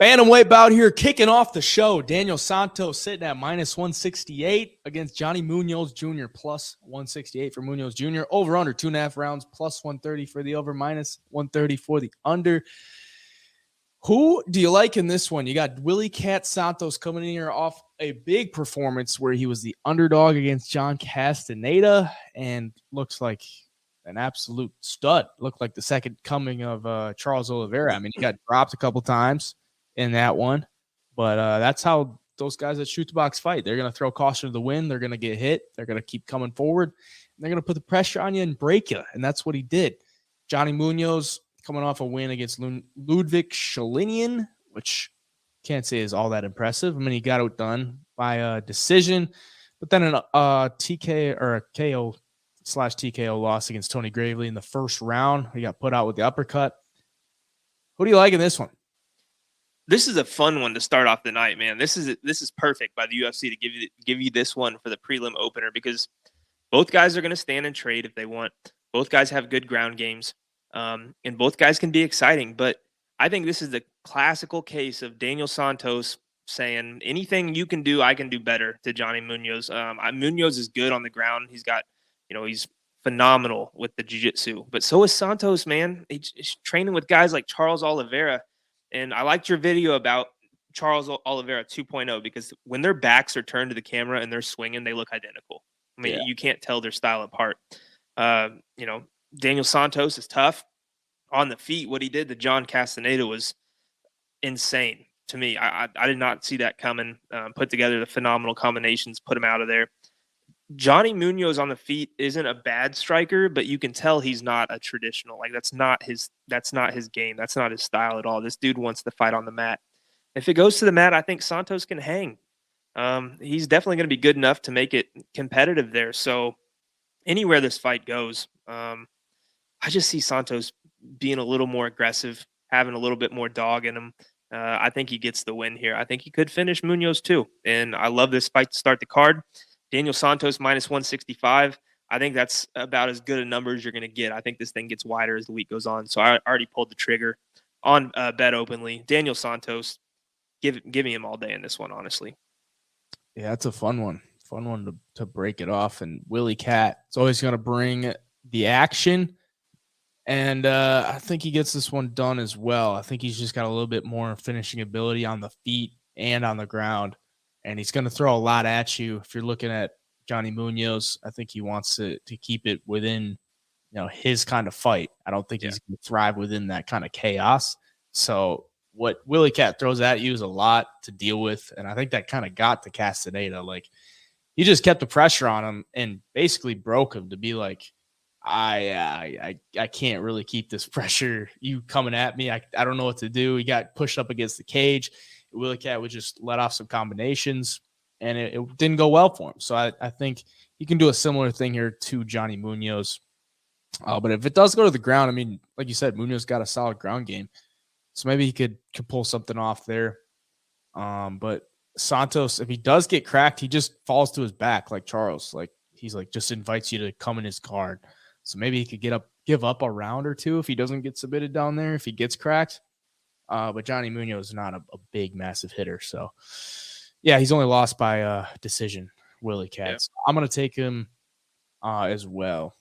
Bantamweight bout here, kicking off the show. Daniel Santos sitting at minus 168 against Johnny Munoz Jr. plus 168 for Munoz Jr. Over under 2.5 rounds, plus 130 for the over, minus 130 for the under. Who do you like in this one? You got Willie Cat Santos coming in here off a big performance where he was the underdog against John Castaneda and looks like an absolute stud. Looked like the second coming of Charles Oliveira. I mean, he got dropped a couple times in that one, but that's how those guys that shoot the box fight. They're going to throw caution to the wind. They're going to get hit. They're going to keep coming forward. And they're going to put the pressure on you and break you, and that's what he did. Johnny Munoz coming off a win against Ludwig Schelinian, which can't say is all that impressive. I mean, he got it done by a decision, but then a TK or a KO/TKO loss against Tony Gravely in the first round. He got put out with the uppercut. Who do you like in this one? This is a fun one to start off the night, man. This is perfect by the UFC to give you this one for the prelim opener because both guys are going to stand and trade if they want. Both guys have good ground games, and both guys can be exciting. But I think this is the classical case of Daniel Santos saying, anything you can do, I can do better to Johnny Munoz. Munoz is good on the ground. He's got, he's phenomenal with the jiu-jitsu. But so is Santos, man. He's training with guys like Charles Oliveira. And I liked your video about Charles Oliveira 2.0 because when their backs are turned to the camera and they're swinging, they look identical. I mean, You can't tell their style apart. Daniel Santos is tough on the feet. What he did to John Castaneda was insane to me. I did not see that coming. Put together the phenomenal combinations, put him out of there. Johnny Munoz on the feet isn't a bad striker, but you can tell he's not a traditional. Like that's not his game. That's not his style at all. This dude wants to fight on the mat. If it goes to the mat, I think Santos can hang. He's definitely going to be good enough to make it competitive there. So anywhere this fight goes, I just see Santos being a little more aggressive, having a little bit more dog in him. I think he gets the win here. I think he could finish Munoz too. And I love this fight to start the card. Daniel Santos minus 165. I think that's about as good a number as you're going to get. I think this thing gets wider as the week goes on. So I already pulled the trigger on BetOpenly. Daniel Santos, give me him all day in this one, honestly. Yeah, that's a fun one. Fun one to break it off. And Willie Cat is always going to bring the action. And I think he gets this one done as well. I think he's just got a little bit more finishing ability on the feet and on the ground. And he's going to throw a lot at you. If you're looking at Johnny Munoz, I think he wants to keep it within, his kind of fight. I don't think he's going to thrive within that kind of chaos. So what Willie Cat throws at you is a lot to deal with. And I think that kind of got to Castaneda. Like, he just kept the pressure on him and basically broke him to be like, I can't really keep this pressure. You coming at me. I don't know what to do. He got pushed up against the cage. Willie Cat would just let off some combinations, and it didn't go well for him. So I think he can do a similar thing here to Johnny Munoz. But if it does go to the ground, I mean, like you said, Munoz got a solid ground game. So maybe he could pull something off there. But Santos, if he does get cracked, he just falls to his back like Charles. Like he's like just invites you to come in his guard. So maybe he could give up a round or two if he doesn't get submitted down there, if he gets cracked. But Johnny Munoz is not a big, massive hitter. So, yeah, he's only lost by decision, Willie Cat. Yeah. So I'm going to take him as well.